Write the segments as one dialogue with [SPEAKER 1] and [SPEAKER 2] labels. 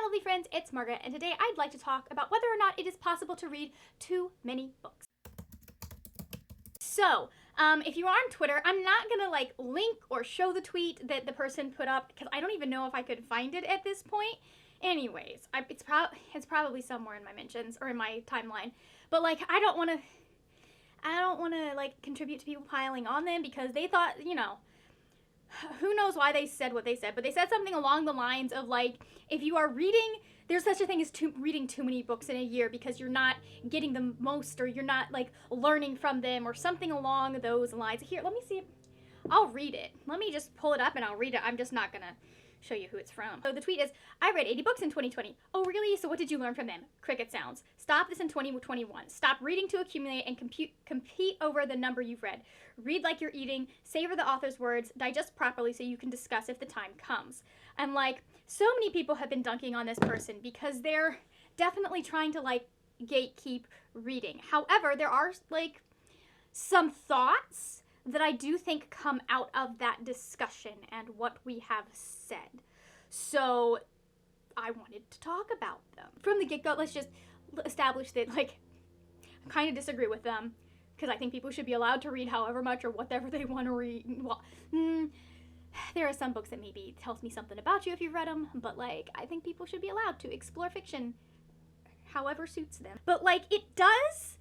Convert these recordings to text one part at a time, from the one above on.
[SPEAKER 1] Hi lovely friends, it's Margaret, and today I'd like to talk about whether or not it is possible to read too many books. So, if you are on Twitter, I'm not gonna link or show the tweet that the person put up because I don't even know if I could find it at this point. Anyways, it's probably somewhere in my mentions or in my timeline. But I don't want to contribute to people piling on them because they thought, who knows why they said what they said, but they said something along the lines of if you are reading, there's such a thing as reading too many books in a year because you're not getting the most, or you're not learning from them, or something along those lines. Here, let me see. I'll read it. Let me just pull it up and I'll read it. I'm just not gonna show you who it's from. So the tweet is, I read 80 books in 2020. Oh really? So what did you learn from them? Cricket sounds. Stop this in 2021. Stop reading to accumulate and compete over the number you've read. Read like you're eating, savor the author's words, digest properly so you can discuss if the time comes. And so many people have been dunking on this person because they're definitely trying to gatekeep reading. However, there are some thoughts that I do think come out of that discussion and what we have said. So I wanted to talk about them. From the get-go, let's just establish that I kind of disagree with them because I think people should be allowed to read however much or whatever they want to read. Well, there are some books that maybe tells me something about you if you've read them, but I think people should be allowed to explore fiction however suits them. But it does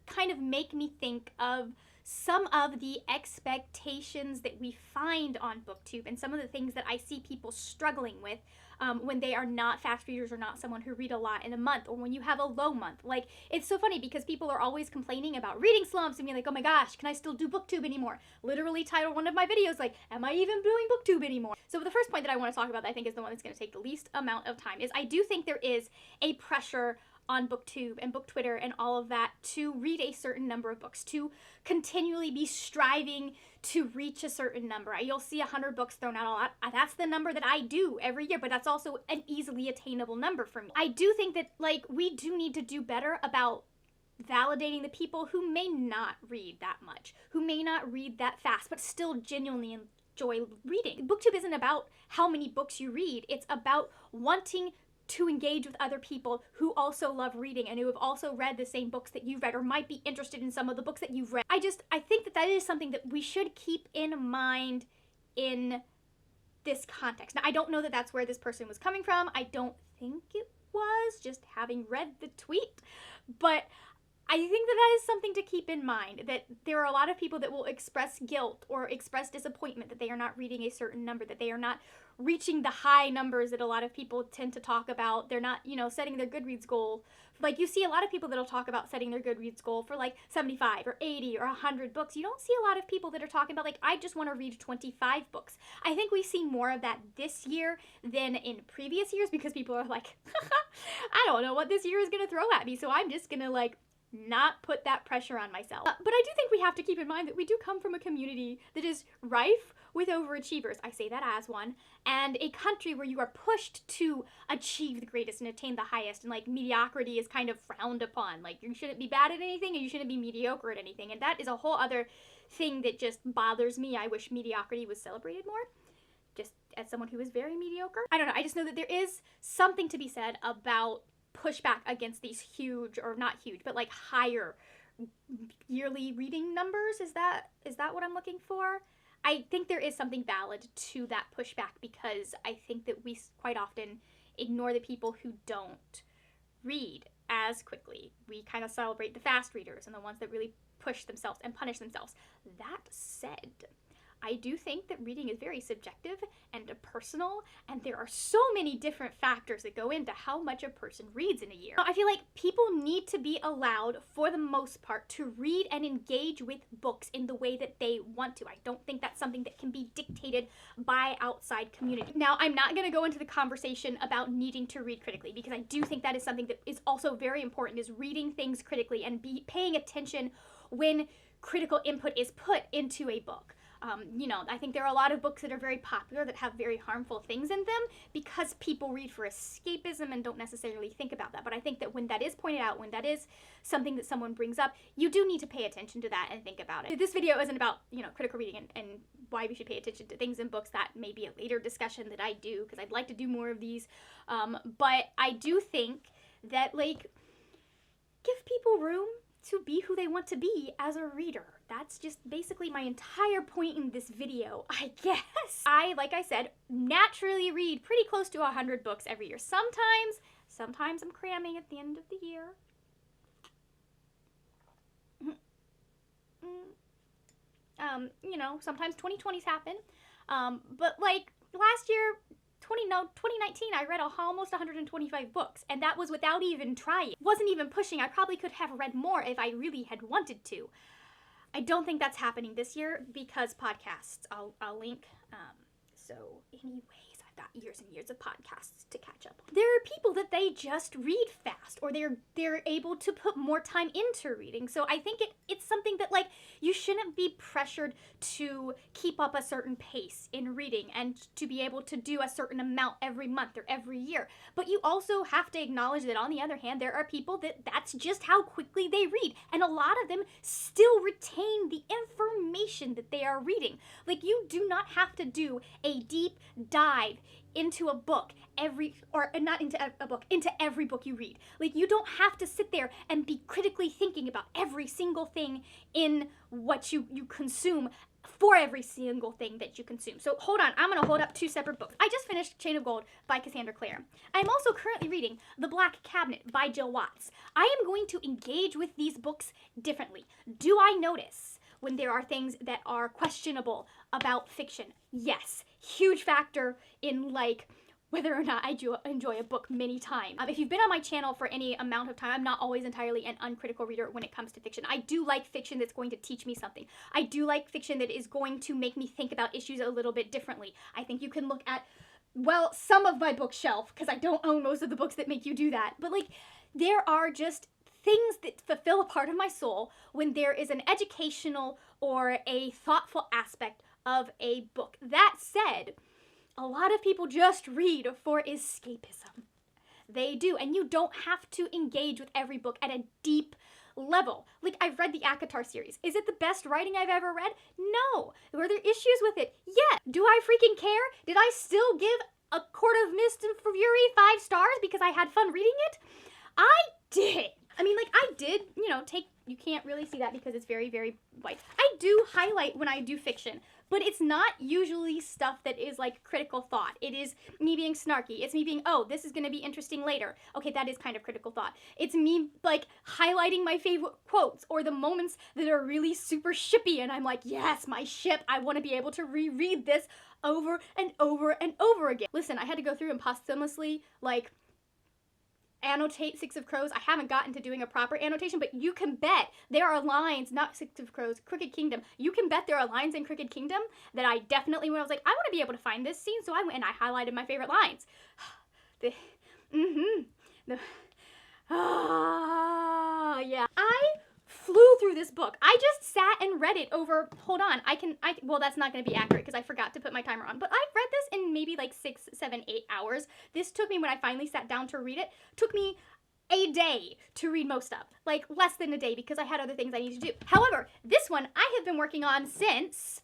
[SPEAKER 1] kind of make me think of some of the expectations that we find on BookTube and some of the things that I see people struggling with when they are not fast readers or not someone who read a lot in a month, or when you have a low month. It's so funny because people are always complaining about reading slumps and being oh my gosh, can I still do BookTube anymore? Literally titled one of my videos am I even doing BookTube anymore? So the first point that I want to talk about that I think is the one that's going to take the least amount of time is I do think there is a pressure on BookTube and BookTwitter and all of that to read a certain number of books, to continually be striving to reach a certain number. You'll see 100 books thrown out a lot. That's the number that I do every year, but that's also an easily attainable number for me. I do think that we do need to do better about validating the people who may not read that much, who may not read that fast, but still genuinely enjoy reading. BookTube isn't about how many books you read. It's about wanting to engage with other people who also love reading and who have also read the same books that you've read or might be interested in some of the books that you've read. I think that is something that we should keep in mind in this context. Now, I don't know that that's where this person was coming from. I don't think it was, just having read the tweet. But I think that is something to keep in mind, that there are a lot of people that will express guilt or express disappointment that they are not reading a certain number, that they are not reaching the high numbers that a lot of people tend to talk about. They're not, setting their Goodreads goal. You see a lot of people that'll talk about setting their Goodreads goal for 75 or 80 or 100 books. You don't see a lot of people that are talking about I just want to read 25 books. I think we see more of that this year than in previous years because people are I don't know what this year is going to throw at me, so I'm just going to not put that pressure on myself. But I do think we have to keep in mind that we do come from a community that is rife with overachievers. I say that as one. And a country where you are pushed to achieve the greatest and attain the highest, and mediocrity is kind of frowned upon. You shouldn't be bad at anything and you shouldn't be mediocre at anything. And that is a whole other thing that just bothers me. I wish mediocrity was celebrated more. Just as someone who is very mediocre. I don't know. I just know that there is something to be said about pushback against these huge, or not huge, but higher yearly reading numbers. Is that what I'm looking for? I think there is something valid to that pushback because I think that we quite often ignore the people who don't read as quickly. We kind of celebrate the fast readers and the ones that really push themselves and punish themselves. That said, I do think that reading is very subjective and personal, and there are so many different factors that go into how much a person reads in a year. I feel people need to be allowed, for the most part, to read and engage with books in the way that they want to. I don't think that's something that can be dictated by outside community. Now, I'm not going to go into the conversation about needing to read critically, because I do think that is something that is also very important, is reading things critically and paying attention when critical input is put into a book. You know, I think there are a lot of books that are very popular that have very harmful things in them because people read for escapism and don't necessarily think about that. But I think that when that is pointed out, when that is something that someone brings up, you do need to pay attention to that and think about it. This video isn't about, you know, critical reading and why we should pay attention to things in books. That may be a later discussion that I do, because I'd like to do more of these. But I do think that, like, give people room to be who they want to be as a reader. That's just basically my entire point in this video, I guess. I, like I said, naturally read pretty close to 100 books every year. Sometimes I'm cramming at the end of the year. You know, sometimes 2020s happen. But like last year, 2019, I read almost 125 books, and that was without even trying. Wasn't even pushing. I probably could have read more if I really had wanted to. I don't think that's happening this year because podcasts. I'll link. So anyways, I've got years and years of podcasts to catch up on. There are people that they just read fast, or they're able to put more time into reading. So I think it's something that, like, you shouldn't be pressured to keep up a certain pace in reading and to be able to do a certain amount every month or every year. But you also have to acknowledge that, on the other hand, there are people that's just how quickly they read. And a lot of them still retain the information that they are reading. Like, you do not have to do a deep dive into a book into every book you read. Like, you don't have to sit there and be critically thinking about every single thing in what you consume for every single thing that you consume. So hold on, I'm gonna hold up two separate books. I just finished Chain of Gold by Cassandra Clare. I'm also currently reading The Black Cabinet by Jill Watts. I am going to engage with these books differently. Do I notice when there are things that are questionable about fiction? Yes. Huge factor in, like, whether or not I do enjoy a book many times. If you've been on my channel for any amount of time, I'm not always entirely an uncritical reader when it comes to fiction. I do like fiction that's going to teach me something. I do like fiction that is going to make me think about issues a little bit differently. I think you can look at, well, some of my bookshelf, because I don't own most of the books that make you do that. But, like, there are just things that fulfill a part of my soul when there is an educational or a thoughtful aspect of a book. That said, a lot of people just read for escapism. They do, and you don't have to engage with every book at a deep level. Like, I've read the ACOTAR series. Is it the best writing I've ever read? No. Were there issues with it? Yeah. Do I freaking care? Did I still give A Court of Mist and Fury 5 stars because I had fun reading it? I did. I mean, like, I did, you know, you can't really see that because it's very, very white. I do highlight when I do fiction, but it's not usually stuff that is, like, critical thought. It is me being snarky. It's me being, oh, this is going to be interesting later. Okay, that is kind of critical thought. It's me, like, highlighting my favorite quotes or the moments that are really super shippy, and I'm like, yes, my ship. I want to be able to reread this over and over and over again. Listen, I had to go through and posthumously, like, annotate Six of Crows. I haven't gotten to doing a proper annotation, but you can bet there are lines, not Six of Crows, Crooked Kingdom. You can bet there are lines in Crooked Kingdom that I definitely, when I was like, I want to be able to find this scene, so I went and I highlighted my favorite lines. Yeah. I flew through this book. I just sat and read it over, hold on, well, that's not going to be accurate because I forgot to put my timer on, but I've read this in maybe like 6, 7, 8 hours. This took me, when I finally sat down to read it, took me a day to read most of. Like, less than a day because I had other things I needed to do. However, this one I have been working on since,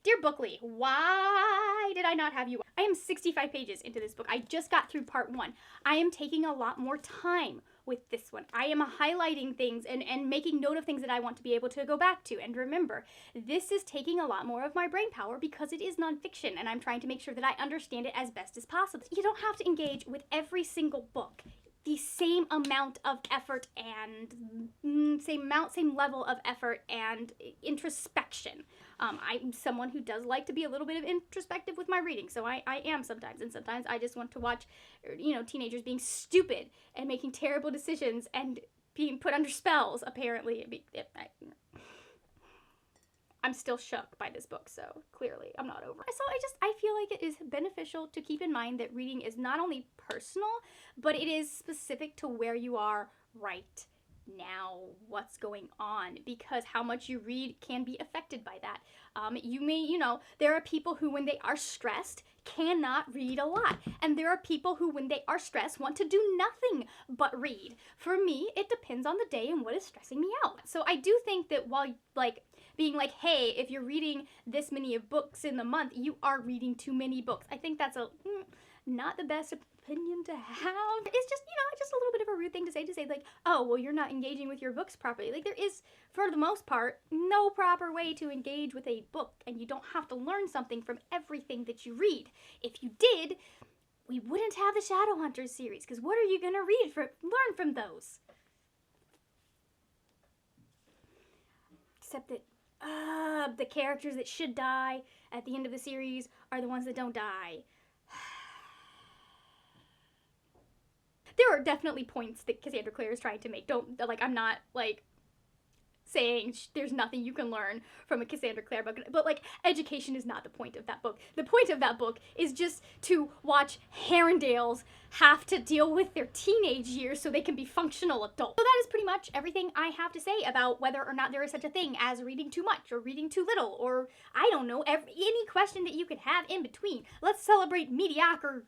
[SPEAKER 1] dear Bookly, why did I not have you? I am 65 pages into this book. I just got through part 1. I am taking a lot more time with this one. I am highlighting things and making note of things that I want to be able to go back to and remember. This is taking a lot more of my brain power because it is nonfiction, and I'm trying to make sure that I understand it as best as possible. You don't have to engage with every single book the same amount of effort and same level of effort and introspection. I'm someone who does like to be a little bit of introspective with my reading, so I am sometimes, and sometimes I just want to watch, you know, teenagers being stupid and making terrible decisions and being put under spells, apparently. I'm still shook by this book, so clearly I'm not over it. So I feel like it is beneficial to keep in mind that reading is not only personal, but it is specific to where you are right now what's going on, because how much you read can be affected by that. There are people who, when they are stressed, cannot read a lot. And there are people who, when they are stressed, want to do nothing but read. For me, it depends on the day and what is stressing me out. So I do think that while, being like, hey, if you're reading this many of books in the month, you are reading too many books, I think that's not the best opinion to have. It's just, just a little bit of a rude thing to say like, oh, well, you're not engaging with your books properly. Like, there is, for the most part, no proper way to engage with a book, and you don't have to learn something from everything that you read. If you did, we wouldn't have the Shadowhunters series, because what are you gonna learn from those? Except that the characters that should die at the end of the series are the ones that don't die. There are definitely points that Cassandra Clare is trying to make. I'm not, saying there's nothing you can learn from a Cassandra Clare book, but, education is not the point of that book. The point of that book is just to watch Herondales have to deal with their teenage years so they can be functional adults. So that is pretty much everything I have to say about whether or not there is such a thing as reading too much or reading too little, or, I don't know, any question that you could have in between. Let's celebrate mediocre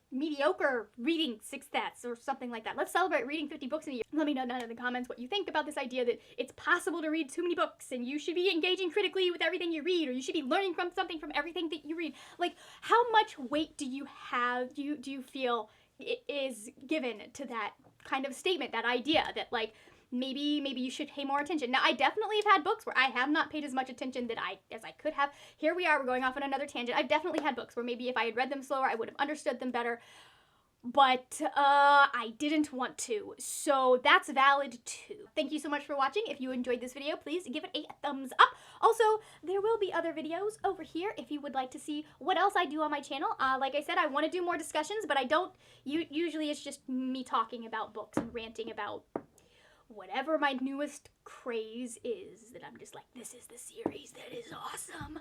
[SPEAKER 1] reading success or something like that. Let's celebrate reading 50 books in a year. Let me know down in the comments what you think about this idea that it's possible to read too many books and you should be engaging critically with everything you read, or you should be learning from something from everything that you read. How much weight do you feel it is given to that kind of statement, that idea that maybe you should pay more attention? Now, I definitely have had books where I have not paid as much attention as I could have. Here we are, we're going off on another tangent. I've definitely had books where maybe if I had read them slower, I would have understood them better. But I didn't want to, so that's valid too. Thank you so much for watching. If you enjoyed this video, please give it a thumbs up. Also, there will be other videos over here if you would like to see what else I do on my channel. Like I said, I want to do more discussions, but I don't. Usually it's just me talking about books and ranting about whatever my newest craze is, that I'm just like, this is the series that is awesome.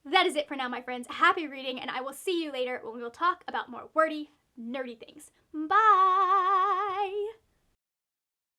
[SPEAKER 1] That is it for now, my friends. Happy reading, and I will see you later when we will talk about more wordy, nerdy things. Bye!